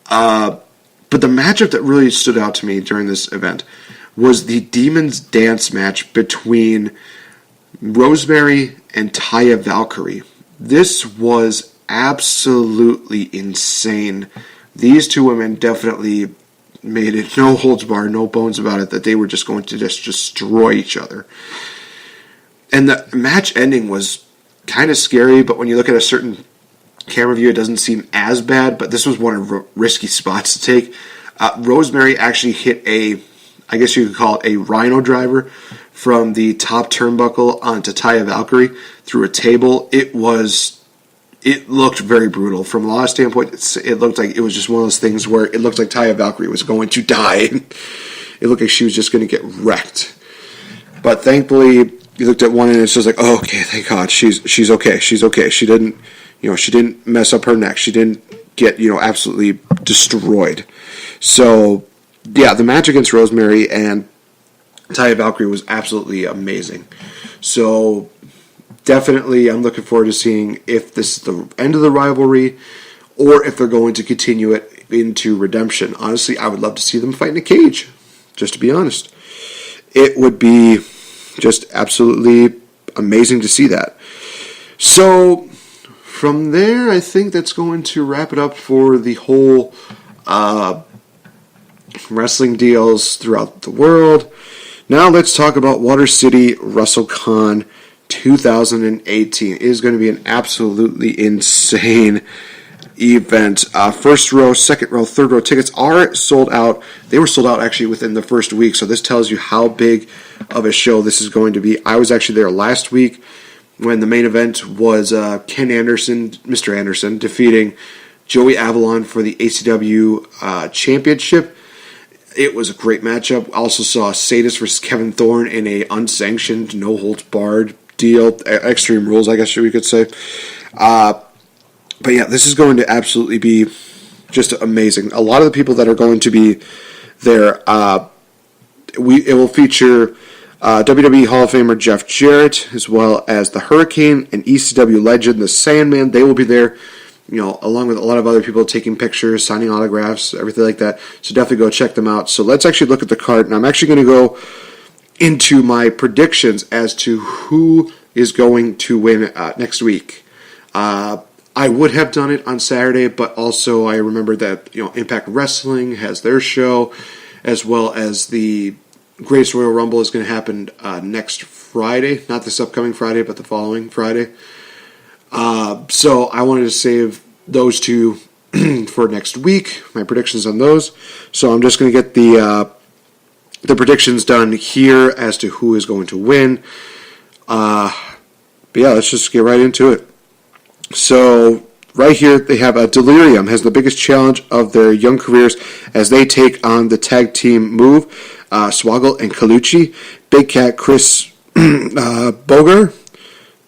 But the matchup that really stood out to me during this event was the Demon's Dance match between Rosemary and Taya Valkyrie. This was absolutely insane. These two women definitely made it no holds barred, no bones about it, that they were just going to just destroy each other. And the match ending was kind of scary, but when you look at a certain camera view, it doesn't seem as bad, but this was one of the risky spots to take. Rosemary actually hit I guess you could call it a rhino driver from the top turnbuckle onto Taya Valkyrie through a table. It looked very brutal. From a lot of standpoint, it looked like it was just one of those things where it looked like Taya Valkyrie was going to die. It looked like she was just going to get wrecked. But thankfully, you looked at one and it's just like, oh, okay, thank God, she's okay. She's okay. She didn't mess up her neck. She didn't get, absolutely destroyed. So, yeah, the match against Rosemary and Taya Valkyrie was absolutely amazing. So, definitely, I'm looking forward to seeing if this is the end of the rivalry or if they're going to continue it into Redemption. Honestly, I would love to see them fight in a cage, just to be honest. It would be just absolutely amazing to see that. So, from there, I think that's going to wrap it up for the whole wrestling deals throughout the world. Now let's talk about Watercity WrestleCon 2018. It is going to be an absolutely insane event. First row, second row, third row tickets are sold out. They were sold out actually within the first week, so this tells you how big of a show this is going to be. I was actually there last week when the main event was Ken Anderson, Mr. Anderson, defeating Joey Avalon for the ACW Championship. It was a great matchup. Also saw Sadist versus Kevin Thorne in a unsanctioned, no-holds-barred deal. Extreme Rules, I guess we could say. But yeah, this is going to absolutely be just amazing. A lot of the people that are going to be there, it will feature WWE Hall of Famer Jeff Jarrett, as well as the Hurricane and ECW legend, the Sandman. They will be there, along with a lot of other people taking pictures, signing autographs, everything like that. So definitely go check them out. So let's actually look at the card, and I'm actually going to go into my predictions as to who is going to win next week. I would have done it on Saturday, but also I remembered that Impact Wrestling has their show, as well as the Greatest Royal Rumble is going to happen next Friday, not this upcoming Friday, but the following Friday. So I wanted to save those two for next week, my predictions on those. So I'm just going to get the predictions done here as to who is going to win. But yeah, let's just get right into it. So right here, they have Delirium has the biggest challenge of their young careers as they take on the tag team Move, Swoggle and Colucci, Big Cat Chris Boger.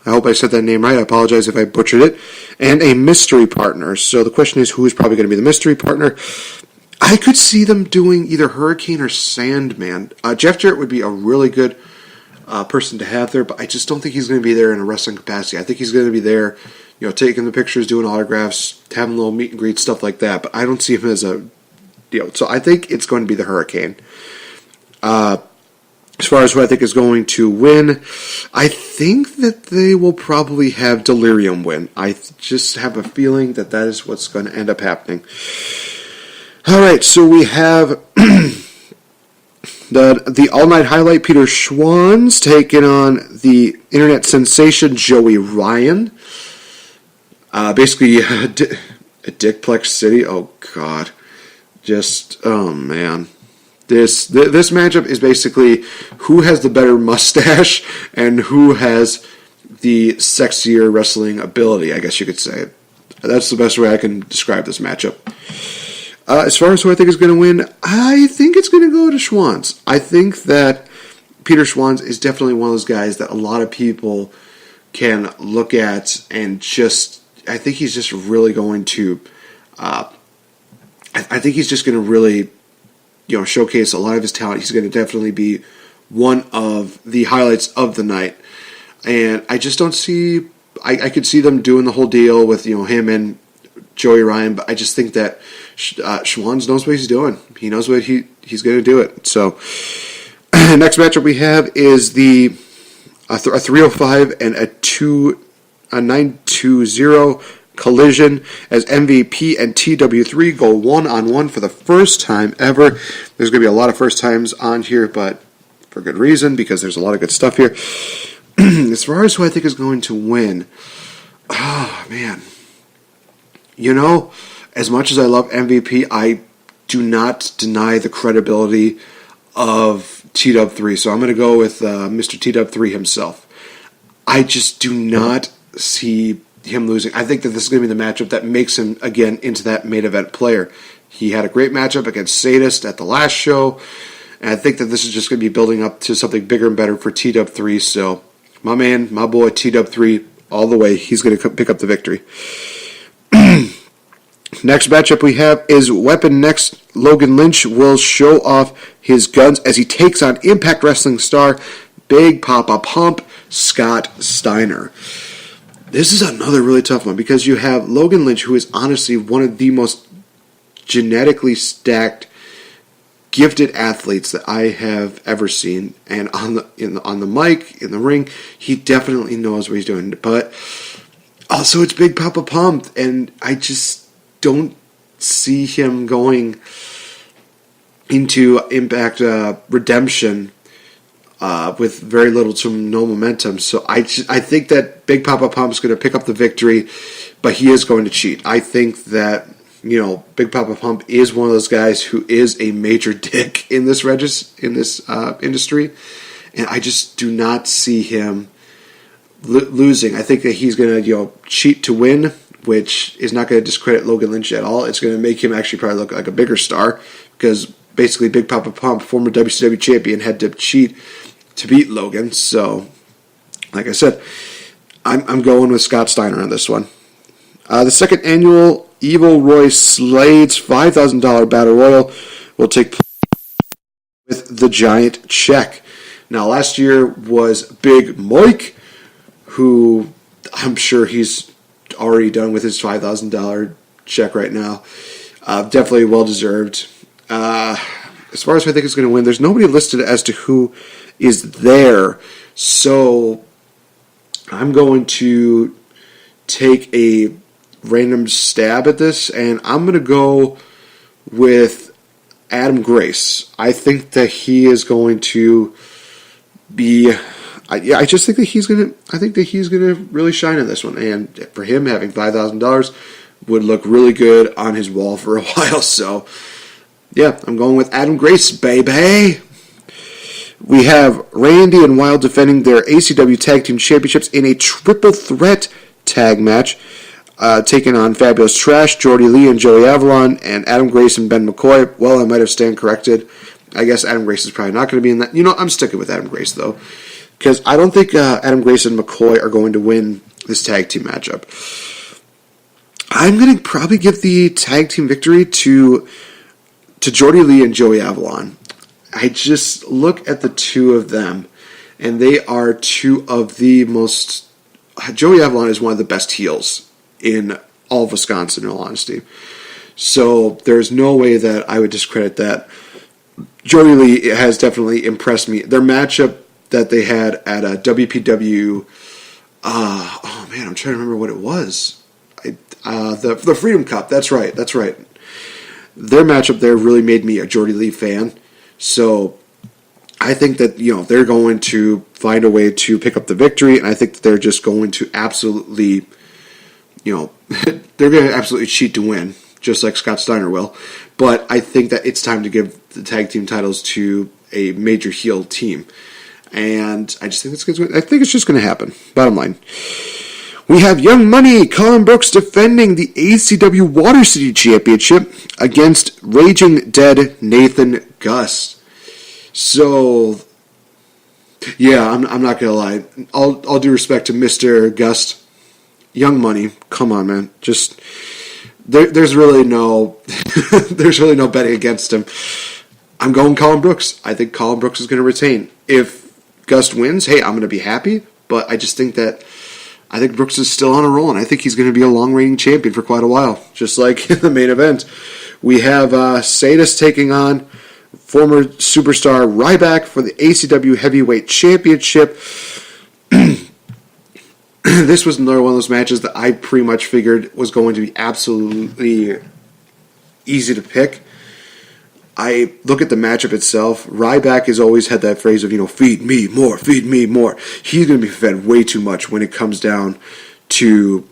I hope I said that name right. I apologize if I butchered it. And a mystery partner. So the question is, who is probably going to be the mystery partner? I could see them doing either Hurricane or Sandman. Jeff Jarrett would be a really good person to have there, but I just don't think he's going to be there in a wrestling capacity. I think he's going to be there, taking the pictures, doing autographs, having a little meet and greet, stuff like that. But I don't see him as a So I think it's going to be the Hurricane. As far as who I think is going to win, I think that they will probably have Delirium win. I just have a feeling that is what's going to end up happening. All right, so we have the all-night highlight, Peter Schwann's taking on the internet sensation Joey Ryan. Basically, a Dickplex City. Oh, God. Oh, man. This matchup is basically who has the better mustache and who has the sexier wrestling ability, I guess you could say. That's the best way I can describe this matchup. As far as who I think is going to win, I think it's going to go to Schwann's. I think that Peter Schwann's is definitely one of those guys that a lot of people can look at and I think he's just really going to, I think he's just going to really, showcase a lot of his talent. He's going to definitely be one of the highlights of the night. And I just don't see, I could see them doing the whole deal with, him and Joey Ryan, but I just think that Schwann's knows what he's doing. He knows what he's going to do it. So, next matchup we have is a 305 and a 920 collision as MVP and TW3 go one-on-one for the first time ever. There's going to be a lot of first times on here, but for good reason, because there's a lot of good stuff here. As far as who I think is going to win, oh, man. As much as I love MVP, I do not deny the credibility of TW3, so I'm going to go with Mr. TW3 himself. I just do not see him losing. I think that this is going to be the matchup that makes him, again, into that main event player. He had a great matchup against Sadist at the last show, and I think that this is just going to be building up to something bigger and better for TW3, so my man, my boy TW3, all the way, he's going to pick up the victory. Next matchup we have is Weapon Next. Logan Lynch will show off his guns as he takes on Impact Wrestling star Big Papa Pump Scott Steiner. This is another really tough one because you have Logan Lynch, who is honestly one of the most genetically stacked, gifted athletes that I have ever seen. And on the mic, in the ring, he definitely knows what he's doing. But also, it's Big Papa Pump, and I just don't see him going into Impact Redemption with very little to no momentum. So I think that Big Papa Pump is going to pick up the victory, but he is going to cheat. I think that Big Papa Pump is one of those guys who is a major dick in this industry, and I just do not see him losing. I think that he's going to cheat to win, which is not going to discredit Logan Lynch at all. It's going to make him actually probably look like a bigger star because basically Big Papa Pump, former WCW champion, had to cheat to beat Logan. So, like I said, I'm going with Scott Steiner on this one. The second annual Evil Roy Slade's $5,000 Battle Royal will take place with the Giant Check. Now, last year was Big Mike, who I'm sure he's already done with his $5,000 check right now. Definitely well-deserved. As far as I think is going to win, there's nobody listed as to who is there. So I'm going to take a random stab at this, and I'm going to go with Adam Grace. I think that he is going to be... I just think that he's gonna. I think that he's gonna really shine in this one, and for him having $5,000 would look really good on his wall for a while. So, yeah, I'm going with Adam Grace, baby. We have Randy and Wild defending their ACW Tag Team Championships in a triple threat tag match, taking on Fabulous Trash, Jordy Lee and Joey Avalon, and Adam Grace and Ben McCoy. Well, I might have stand corrected. I guess Adam Grace is probably not going to be in that. I'm sticking with Adam Grace, though, because I don't think Adam Grace and McCoy are going to win this tag team matchup. I'm going to probably give the tag team victory to Jordy Lee and Joey Avalon. I just look at the two of them, and they are two of the most... Joey Avalon is one of the best heels in all of Wisconsin, in all honesty. So there's no way that I would discredit that. Jordy Lee has definitely impressed me. Their matchup that they had at a WPW... I'm trying to remember what it was. The Freedom Cup, that's right. Their matchup there really made me a Jordy Lee fan. So I think that, they're going to find a way to pick up the victory, and I think that they're just going to absolutely, they're going to absolutely cheat to win, just like Scott Steiner will. But I think that it's time to give the tag team titles to a major heel team. And I think it's just going to happen. Bottom line. We have Young Money, Colin Brooks defending the ACW Watercity Championship against Raging Dead Nathan Gus. So, yeah, I'm not gonna lie. All due respect to Mr. Gus, Young Money. Come on, man. Just there's really no betting against him. I'm going Colin Brooks. I think Colin Brooks is going to retain. If Gus wins, hey, I'm going to be happy. But I just think that. I think Brooks is still on a roll, and I think he's going to be a long-reigning champion for quite a while, just like in the main event. We have Sadist taking on former superstar Ryback for the ACW Heavyweight Championship. This was another one of those matches that I pretty much figured was going to be absolutely easy to pick. I look at the matchup itself. Ryback has always had that phrase of, feed me more, feed me more. He's going to be fed way too much when it comes down to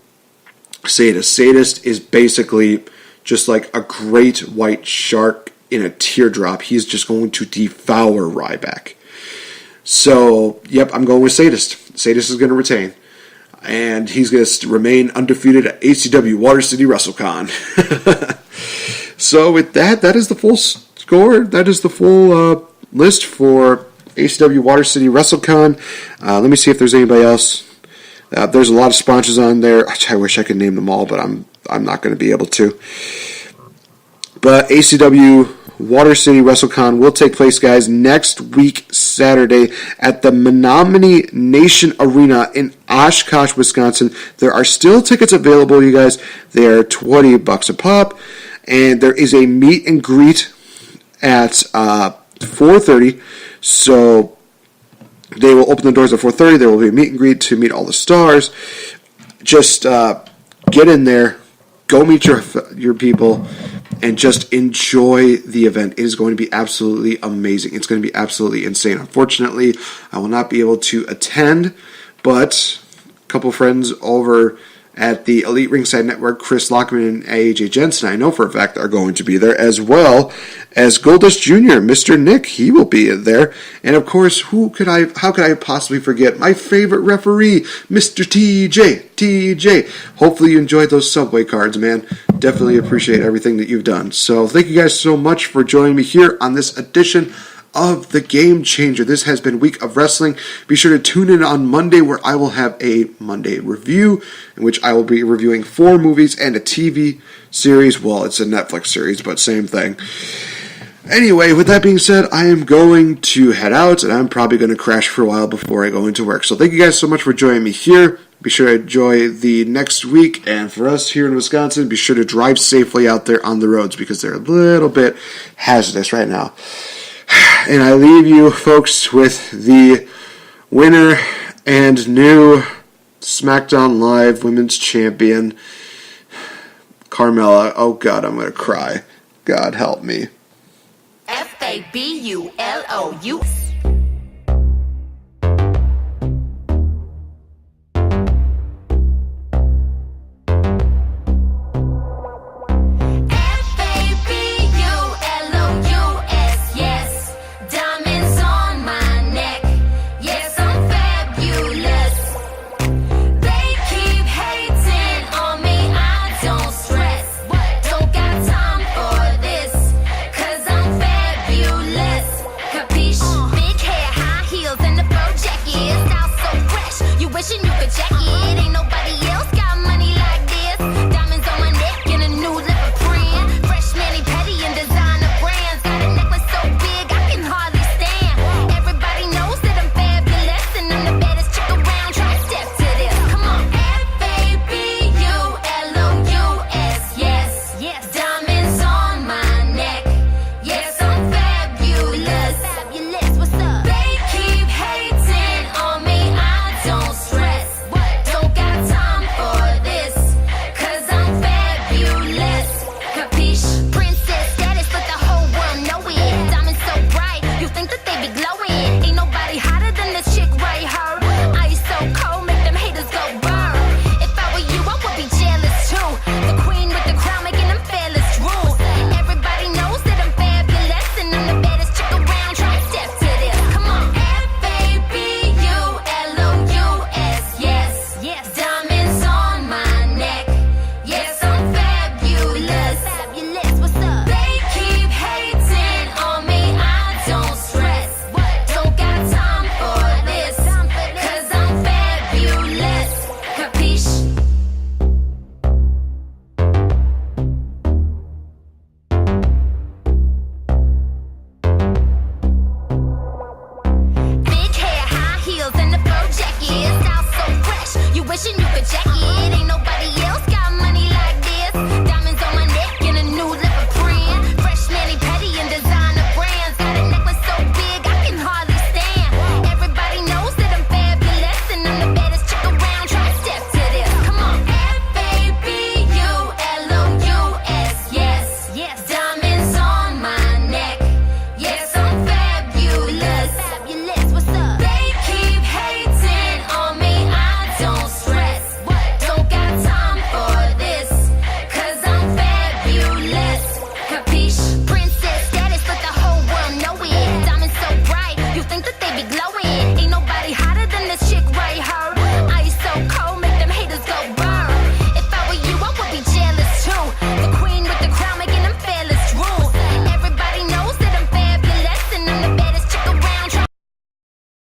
Sadist. Sadist is basically just like a great white shark in a teardrop. He's just going to devour Ryback. So, yep, I'm going with Sadist. Sadist is going to retain. And he's going to remain undefeated at ACW Watercity WrestleCon. So with that is the full score. That is the full list for ACW Watercity WrestleCon. Let me see if there's anybody else. There's a lot of sponsors on there. I wish I could name them all, but I'm not going to be able to. But ACW Watercity WrestleCon will take place, guys, next week, Saturday, at the Menominee Nation Arena in Oshkosh, Wisconsin. There are still tickets available, you guys. They are $20 a pop. And there is a meet and greet at 4:30. So they will open the doors at 4:30. There will be a meet and greet to meet all the stars. Just get in there, go meet your people, and just enjoy the event. It is going to be absolutely amazing. It's going to be absolutely insane. Unfortunately, I will not be able to attend, but a couple friends over at the Elite Ringside Network, Chris Lockman and AJ Jensen, I know for a fact, are going to be there, as well as Goldust Jr., Mr. Nick. He will be there. And of course, how could I possibly forget my favorite referee, Mr. TJ. Hopefully you enjoyed those Subway cards, man. Definitely appreciate everything that you've done. So thank you guys so much for joining me here on this edition of The Game Changer. This has been Week of Wrestling. Be sure to tune in on Monday, where I will have a Monday review, in which I will be reviewing 4 movies and a TV series. Well, it's a Netflix series, but same thing. Anyway, with that being said, I am going to head out, and I'm probably going to crash for a while before I go into work. So thank you guys so much for joining me here. Be sure to enjoy the next week, and for us here in Wisconsin, be sure to drive safely out there on the roads, because they're a little bit hazardous right now. And I leave you, folks, with the winner and new SmackDown Live Women's Champion, Carmella. Oh, God, I'm going to cry. God help me. FABULOU. Yes, diamonds on my wishing you could check it. Ain't nobody else got money like this. Diamonds on my neck and a new liver print. Fresh mani petty and designer brands. Got a necklace so big I can hardly stand. Everybody knows that I'm fabulous and I'm the baddest chick around. Try to step to this. Come on. Fabulous, yes. Yes. Diamonds on my neck. Yes, I'm fabulous. Fabulous, what's up? They keep hating on me, I don't stress. Don't got time for this, cause I'm fabulous. Capiche? Princess status, let the whole world know it. Diamonds so bright, you think that they be glowing. Ain't nobody hotter than this chick right here. Ice so cold, make them haters go burn. If I were you, I would be jealous too. The queen with the crown, making them fearless rule. Everybody knows that I'm fabulous and I'm the baddest chick around. Try to step to this. Come on. Fabulous, yes. Diamonds on my neck. Yes, I'm fabulous. Fabulous, what's up? They keep hating on me, I don't stress. Don't got time for this, cause I'm fabulous. Capiche? Big hair, high heels, and the fur jacket. Style so fresh, you wishing you could check it. Ain't no